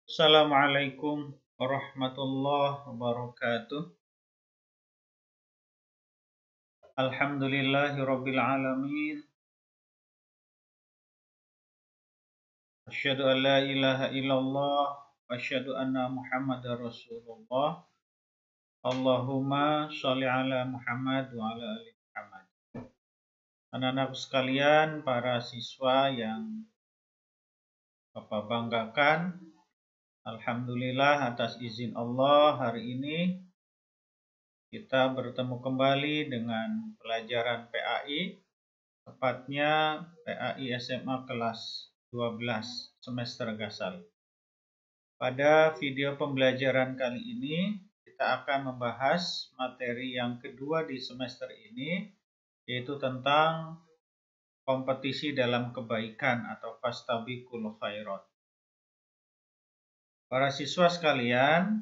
Assalamualaikum warahmatullahi wabarakatuh. Alhamdulillahirabbil alamin. Asyhadu an la ilaha illallah wa asyhadu anna Muhammadar Rasulullah. Allahumma sholli ala Muhammad wa ala ali Muhammad. Anak-anak sekalian, para siswa yang Bapak banggakan, alhamdulillah atas izin Allah hari ini kita bertemu kembali dengan pelajaran PAI, tepatnya PAI SMA kelas 12 semester Gasal. Pada video pembelajaran kali ini, kita akan membahas materi yang kedua di semester ini, yaitu tentang kompetisi dalam kebaikan atau fastabiqul khairat. Para siswa sekalian,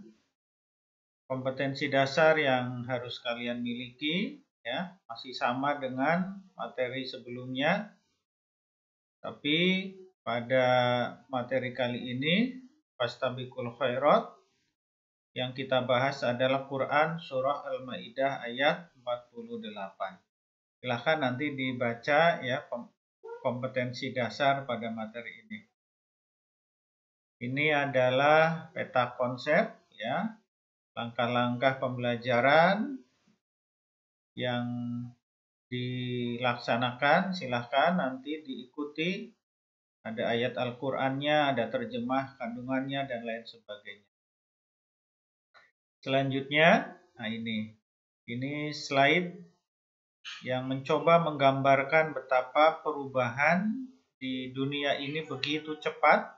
kompetensi dasar yang harus kalian miliki ya masih sama dengan materi sebelumnya, tapi pada materi kali ini fastabiqul khairat yang kita bahas adalah Quran surah Al-Maidah ayat 48. Silahkan nanti dibaca ya kompetensi dasar pada materi ini. Ini adalah peta konsep ya, langkah-langkah pembelajaran yang dilaksanakan. Silahkan nanti diikuti. Ada ayat Al-Qur'annya, ada terjemah kandungannya, dan lain sebagainya. Selanjutnya, nah ini slide yang mencoba menggambarkan betapa perubahan di dunia ini begitu cepat.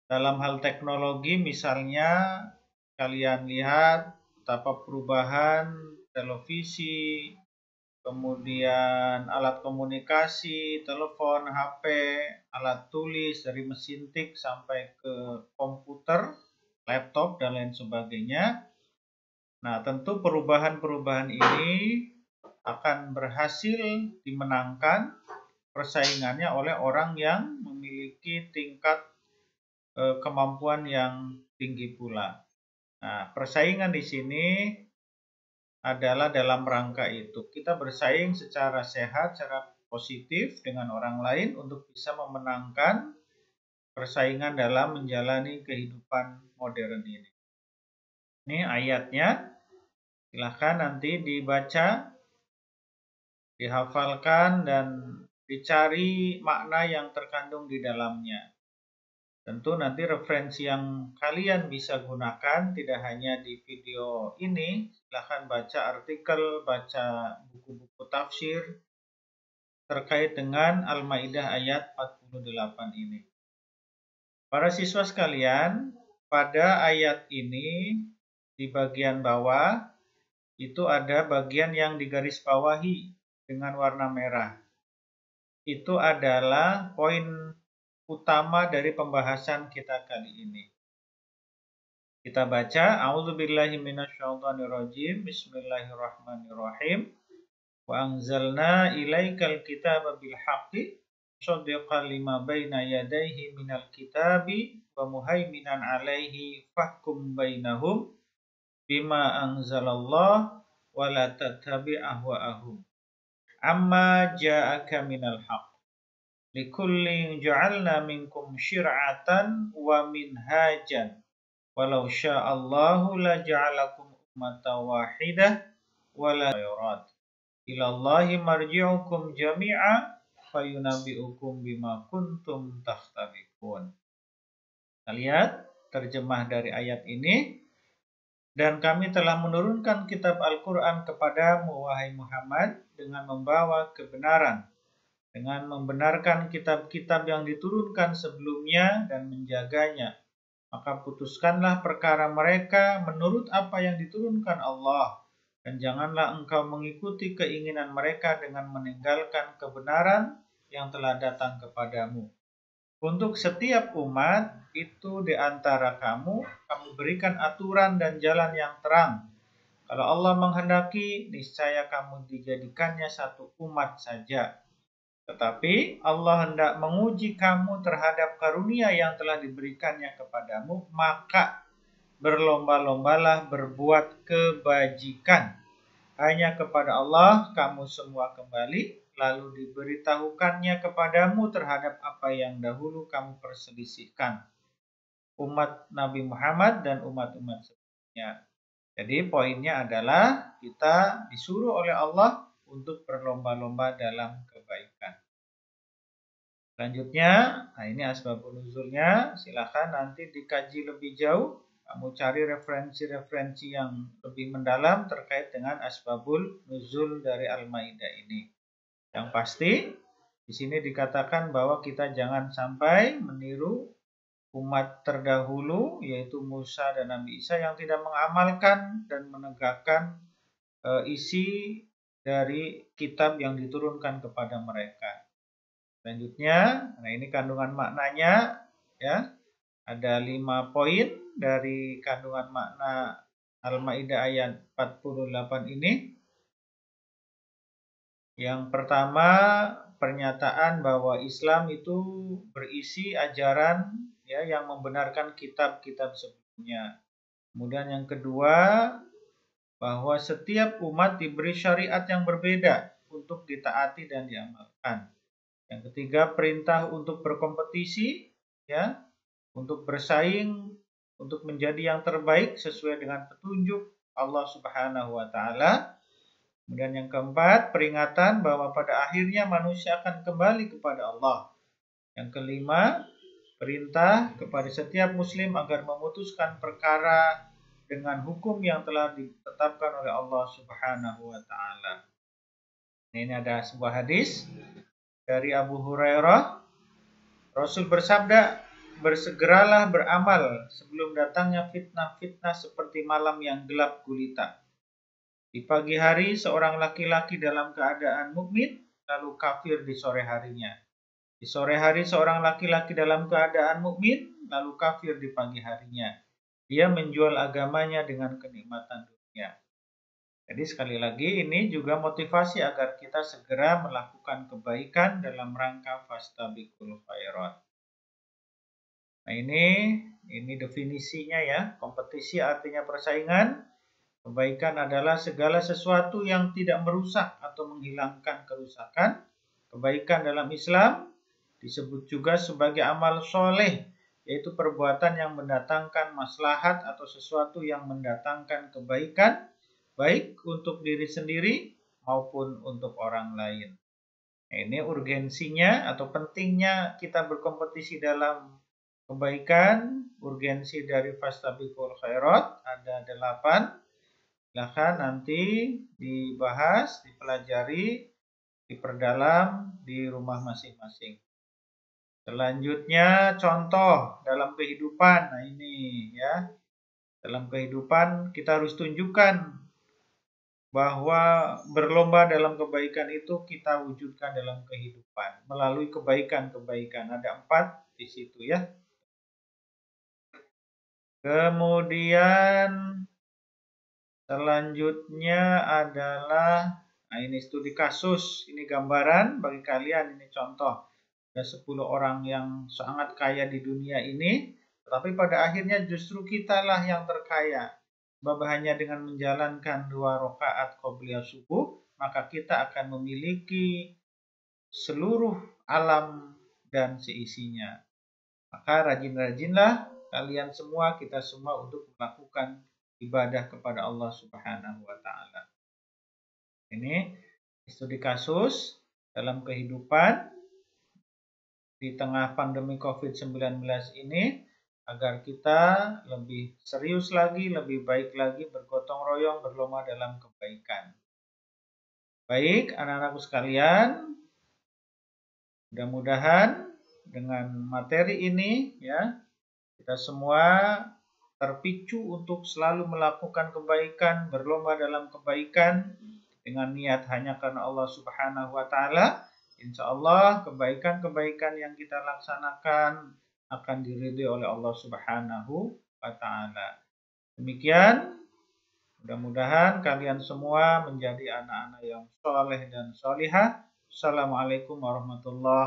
Dalam hal teknologi misalnya, kalian lihat betapa perubahan televisi, kemudian alat komunikasi, telepon, HP, alat tulis dari mesin tik sampai ke komputer, laptop, dan lain sebagainya. Nah, tentu perubahan-perubahan ini akan berhasil dimenangkan persaingannya oleh orang yang memiliki tingkat kemampuan yang tinggi pula. Nah, persaingan di sini adalah dalam rangka itu. Kita bersaing secara sehat, secara positif dengan orang lain untuk bisa memenangkan persaingan dalam menjalani kehidupan modern ini. Ini ayatnya. Silahkan nanti dibaca, dihafalkan, dan dicari makna yang terkandung di dalamnya. Tentu nanti referensi yang kalian bisa gunakan tidak hanya di video ini, silahkan baca artikel, baca buku-buku tafsir terkait dengan Al-Maidah ayat 48 ini. Para siswa sekalian, pada ayat ini di bagian bawah itu ada bagian yang digarisbawahi dengan warna merah. Itu adalah poin utama dari pembahasan kita kali ini. Kita baca, A'udzubillahi minasyaitonirrajim, Bismillahirrahmanirrahim. Wa anzalna ilaikal kitaba bil haqqi musaddiqan lima baina yadayhi minal kitabi wa muhaiminan 'alaihi fahkum bainahum bima anzalallah wa la tattabi' ahwa'ahum amma ja'aka minal haqq. Likullin ja'alna minkum syir'atan wa minhajan walau sya'allahu la ja'alakum ummatan wahidah wa la khairat ilallahi marji'ukum jami'a fayunabbi'ukum bima kuntum takhtalifun. Kita lihat terjemah dari ayat ini. Dan kami telah menurunkan kitab Al-Quran kepadamu, wahai Muhammad, dengan membawa kebenaran, dengan membenarkan kitab-kitab yang diturunkan sebelumnya dan menjaganya. Maka putuskanlah perkara mereka menurut apa yang diturunkan Allah, dan janganlah engkau mengikuti keinginan mereka dengan meninggalkan kebenaran yang telah datang kepadamu. Untuk setiap umat itu di antara kamu berikan aturan dan jalan yang terang. Kalau Allah menghendaki, niscaya kamu dijadikannya satu umat saja. Tetapi Allah hendak menguji kamu terhadap karunia yang telah diberikannya kepadamu, maka berlomba-lombalah berbuat kebajikan. Hanya kepada Allah kamu semua kembali, lalu diberitahukannya kepadamu terhadap apa yang dahulu kamu perselisihkan, umat Nabi Muhammad dan umat-umat sebelumnya. Jadi poinnya adalah kita disuruh oleh Allah untuk berlomba-lomba dalam kebaikan. Selanjutnya, nah ini asbabun nuzulnya, silakan nanti dikaji lebih jauh. Kamu cari referensi-referensi yang lebih mendalam terkait dengan asbabul nuzul dari Al-Maidah ini. Yang pasti, di sini dikatakan bahwa kita jangan sampai meniru umat terdahulu, yaitu Musa dan Nabi Isa yang tidak mengamalkan dan menegakkan isi dari kitab yang diturunkan kepada mereka. Selanjutnya, nah ini kandungan maknanya, ya. Ada 5 poin dari kandungan makna Al-Maidah ayat 48 ini. Yang pertama, pernyataan bahwa Islam itu berisi ajaran ya yang membenarkan kitab-kitab sebelumnya. Kemudian yang kedua, bahwa setiap umat diberi syariat yang berbeda untuk ditaati dan diamalkan. Yang ketiga, perintah untuk berkompetisi, ya, untuk bersaing, untuk menjadi yang terbaik sesuai dengan petunjuk Allah Subhanahu wa taala. Kemudian yang keempat, peringatan bahwa pada akhirnya manusia akan kembali kepada Allah. Yang kelima, perintah kepada setiap muslim agar memutuskan perkara dengan hukum yang telah ditetapkan oleh Allah Subhanahu wa taala. Ini ada sebuah hadis dari Abu Hurairah, Rasul bersabda, bersegeralah beramal sebelum datangnya fitnah-fitnah seperti malam yang gelap gulita. Di pagi hari seorang laki-laki dalam keadaan mukmin, lalu kafir di sore harinya. Di sore hari seorang laki-laki dalam keadaan mukmin, lalu kafir di pagi harinya. Dia menjual agamanya dengan kenikmatan dunia. Jadi sekali lagi ini juga motivasi agar kita segera melakukan kebaikan dalam rangka fastabiqul khairat. Nah ini definisinya ya. Kompetisi artinya persaingan. Kebaikan adalah segala sesuatu yang tidak merusak atau menghilangkan kerusakan. Kebaikan dalam Islam disebut juga sebagai amal soleh, yaitu perbuatan yang mendatangkan maslahat atau sesuatu yang mendatangkan kebaikan, baik untuk diri sendiri maupun untuk orang lain. Nah, ini urgensinya atau pentingnya kita berkompetisi dalam kebaikan. Urgensi dari fastabiqul khairat ada 8. Silahkan nanti dibahas, dipelajari, diperdalam di rumah masing-masing. Selanjutnya contoh dalam kehidupan. Nah ini ya. Dalam kehidupan kita harus tunjukkan bahwa berlomba dalam kebaikan itu kita wujudkan dalam kehidupan melalui kebaikan-kebaikan. Ada 4 di situ ya. Kemudian selanjutnya adalah, nah ini studi kasus, ini gambaran bagi kalian, ini contoh. Ada 10 orang yang sangat kaya di dunia ini, tetapi pada akhirnya justru kitalah yang terkaya. Sebab hanya dengan menjalankan 2 rakaat qobliyah subuh, maka kita akan memiliki seluruh alam dan seisinya. Maka rajin-rajinlah kalian semua, kita semua untuk melakukan ibadah kepada Allah Subhanahu wa taala. Ini studi kasus dalam kehidupan di tengah pandemi COVID-19 ini, agar kita lebih serius lagi, lebih baik lagi, bergotong royong, berlomba dalam kebaikan. Baik, anak-anakku sekalian, mudah-mudahan dengan materi ini ya, kita semua terpicu untuk selalu melakukan kebaikan, berlomba dalam kebaikan dengan niat hanya karena Allah Subhanahu wa taala. Insya Allah kebaikan-kebaikan yang kita laksanakan akan diridhoi oleh Allah Subhanahu wa taala. Demikian, mudah-mudahan kalian semua menjadi anak-anak yang soleh dan solihah, Assalamualaikum warahmatullahi